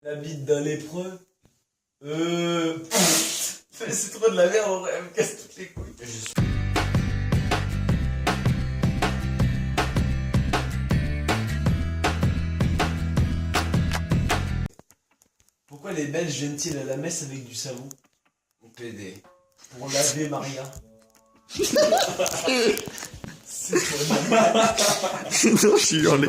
La bite d'un lépreux. C'est trop de la merde, en vrai, elle me casse toutes les couilles. Pourquoi les Belges viennent-ils à la messe avec du savon? PD. Pour laver Maria. C'est pour laver. Non, je suis hurlé.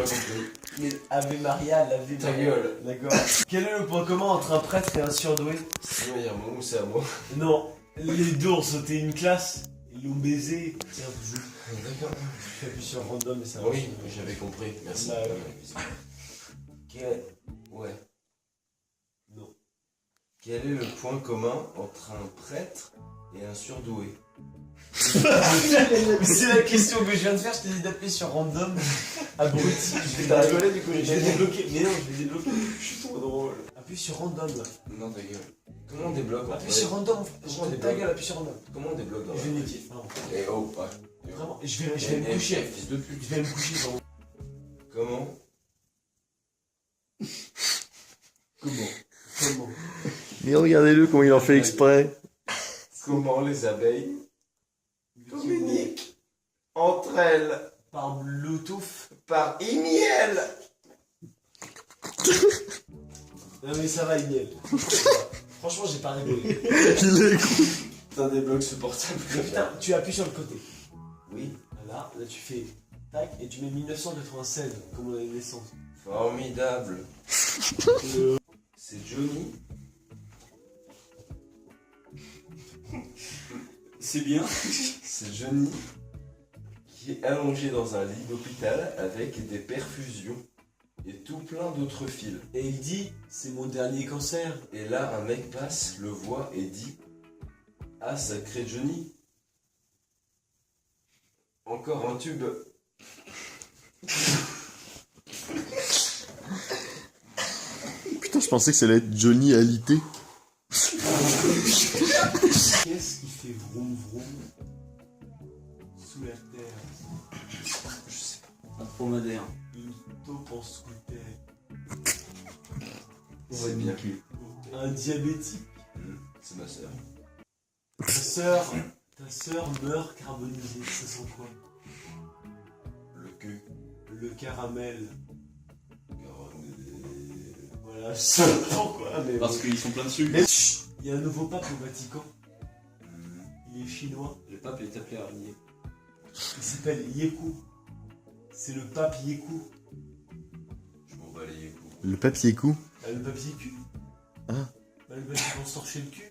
Mais Ave Maria, laver Ta Maria. gueule. D'accord. Quel est le point commun entre un prêtre et un surdoué? Sinon, il y a un moment où c'est à moi. Non, les deux ont sauté une classe. Ils l'ont baisé. Tiens, vous jouez. D'accord. J'appuie sur random et ça va. Oui, j'avais compris. Merci. Bah, ouais. Ouais. Non. Quel est le point commun entre un prêtre et un surdoué? C'est la question que je viens de faire, je t'ai dit d'appuyer sur random. Abruti. T'as rigolé du coup, Je vais débloquer. Mais non, je vais débloquer. Je suis trop drôle. Appuie sur random là. Non, ta gueule. Comment on débloque? Appuie sur random. Comment on Ta débloque? gueule, appuie sur random. Comment on débloque dans Je vais niquer. Vraiment. Et oh, ouais. Vraiment. Je vais me coucher. Fils de pute. Je vais me coucher. Vraiment. Comment? Comment? Mais regardez-le comment il en fait exprès. Comment les abeilles communiquent entre elles Par Bluetooth. par e-miel? Non mais ça va, Iniel. Franchement, j'ai pas rigolé. Il est con. T'as des blocs supportables. Putain, tu appuies sur le côté. Oui. Voilà, là tu fais tac et tu mets 1996 comme on a naissance. Formidable. C'est Johnny. C'est bien. C'est Johnny qui est allongé dans un lit d'hôpital avec des perfusions et tout plein d'autres fils. Et il dit, c'est mon dernier cancer. Et là, un mec passe, le voit et dit: ah, sacré Johnny. Encore un tube. Putain, je pensais que ça allait être Johnny alité. Qu'est-ce qui fait vroom vroom sous la terre? Je sais pas. Un dromadaire. Une taupe en scooter. C'est bien. Un diabétique. C'est ma sœur. Ta sœur meurt carbonisée. Ça sent quoi? Le cul. Le caramel. Caramel. Voilà, je sais pas pourquoi, mais... Parce qu'ils sont plein de sucre. Mais chut, il y a un nouveau pape au Vatican. Il est chinois. Le pape est appelé araignée. Il s'appelle Yeku. C'est le pape Yeku. Je m'en bats les coups. Le papier cou. Bah, le papier cul. Ah. Bah, le papier pour se torcher le cul.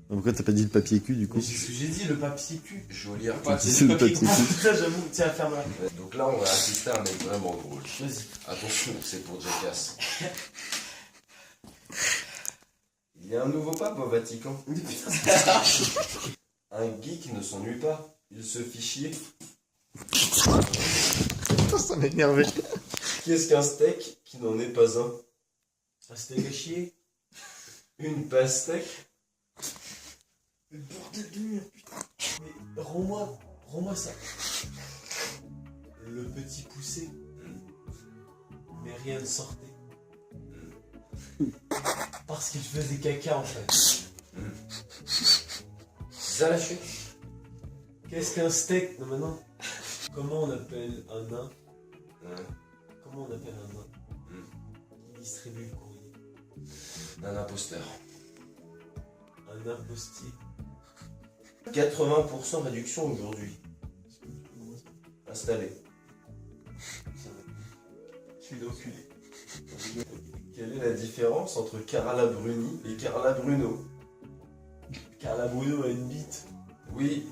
Pourquoi t'as pas dit le papier cul du coup? Mais c'est ce que j'ai dit, le papier cul. Je vais lire. C'est le papier Ah, cul. putain, j'avoue, tiens, ferme-la. Donc là, on va assister à un mec vraiment drôle. Vas-y. Attention, c'est pour Jackass. Il y a un nouveau pape au Vatican. Un geek ne s'ennuie pas, il se fit chier. Putain, ça m'a énervé. Qu'est-ce qu'un steak qui n'en est pas un? Un steak à chier. Une pastèque? Mais bordel de mur, putain. Mais rends-moi ça. Le petit poussé. Mais rien ne sortait. Parce qu'il faisait caca en fait. Ça lâché. Qu'est-ce qu'un steak? Non, maintenant. Comment on appelle un nain? Comment on appelle un nain qui distribue le courrier? Un imposteur. Un impostier. 80% réduction aujourd'hui. Installé. Je suis d'enculé. Quelle est la différence entre Carla Bruni et Carla Bruno? Carla Bruno a une bite. Oui.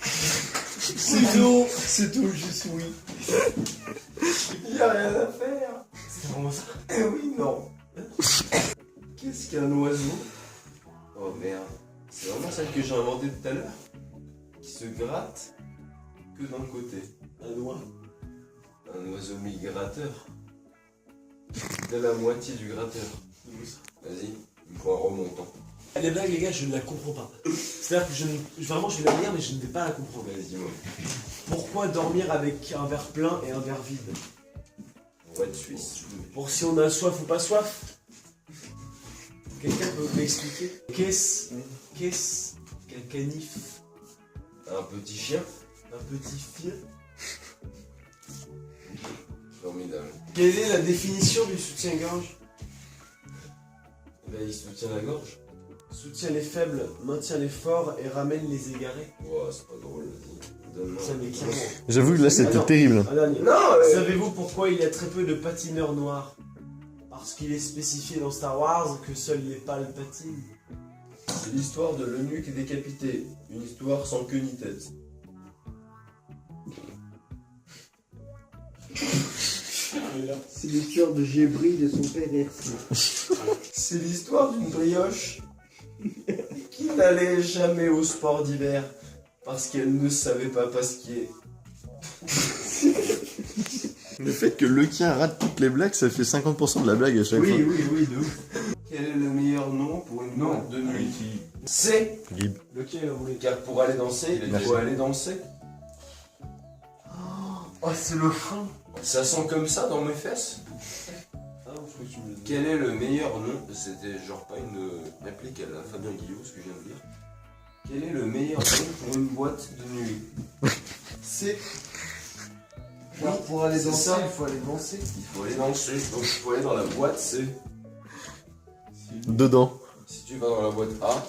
C'est tout, je suis oui. Il n'y a rien à faire. C'est vraiment ça. Eh oui, non. Qu'est-ce qu'un oiseau? Oh merde. C'est vraiment celle que j'ai inventée tout à l'heure? Qui se gratte que d'un côté. Un oie. Un oiseau migrateur. De la moitié du gratteur. Vas-y, il me faut un remontant. Les blagues, les gars, je ne la comprends pas. C'est-à-dire que vraiment, je vais la lire, mais je ne vais pas la comprendre. Vas-y, moi. Pourquoi dormir avec un verre plein et un verre vide? Pour être suisse. Pour si on a soif ou pas soif. Quelqu'un peut m'expliquer qu'est-ce qu'un canif? Un petit chien. Un petit fien? Formidable. Quelle est la définition du soutien-gorge? Là, il se tient la gorge. Soutient les faibles, maintient les forts et ramène les égarés. Wow, c'est pas drôle. Donne-moi. Ça m'est clairement. J'avoue que là, c'était Alors, terrible. Un dernier. Non, Savez-vous pourquoi il y a très peu de patineurs noirs? Parce qu'il est spécifié dans Star Wars que seuls les pâles patinent. c'est l'histoire de l'eunuque décapité. Une histoire sans queue ni tête. C'est l'histoire de Gébri de son père Hercule. C'est l'histoire d'une brioche qui n'allait jamais au sport d'hiver parce qu'elle ne savait pas pasquier. Le fait que Lequien rate toutes les blagues, ça fait 50% de la blague à chaque fois. oui, de ouf. Quel est le meilleur nom pour une boîte de nuit? C'est Guide. Lequel a voulu? car pour aller danser, il faut aller danser. Oh, c'est le fond. Ça sent comme ça dans mes fesses. Ah, je crois que tu me l'as dit. Quel est le meilleur nom? C'était genre pas une réplique à la Fabien Guillot, ce que je viens de dire. Quel est le meilleur nom pour une boîte de nuit? C'est. Alors pour aller c'est danser, ça. il faut aller danser. Il faut aller danser. Donc il faut aller dans la boîte C. Dedans. Si tu vas dans la boîte A,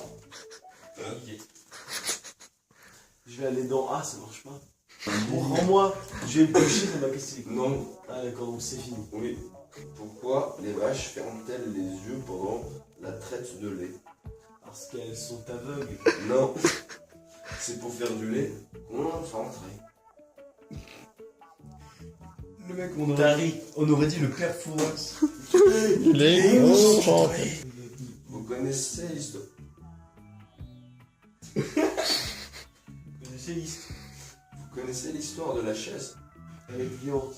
Je vais aller dans A, ça marche pas. Bon, rends-moi. Je vais me coucher, ça m'a cassé les couilles. non. Ah, d'accord, donc c'est fini. Oui. Pourquoi les vaches ferment-elles les yeux pendant la traite de lait? Parce qu'elles sont aveugles. Non. C'est pour faire du lait concentré. Le mec, On aurait dit le père Fouras. Il est concentré. Vous connaissez l'histoire? Vous connaissez l'histoire? Vous connaissez l'histoire de la chaise? Elle est violente.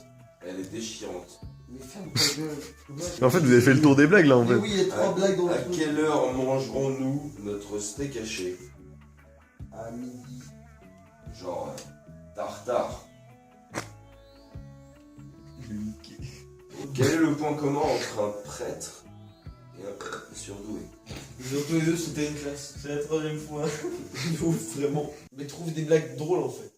Elle est déchirante. Mais ferme ta gueule. En fait, vous avez fait le tour des blagues là en Mais fait. oui, il y a trois blagues dans À le truc. quelle heure mangerons-nous notre steak haché? À midi. Genre tartare. Quel est le point commun entre un prêtre et un prêtre surdoué? Ils ont tous les deux sauté une classe. C'est la troisième fois. De ouf, vraiment. Mais trouve des blagues drôles en fait.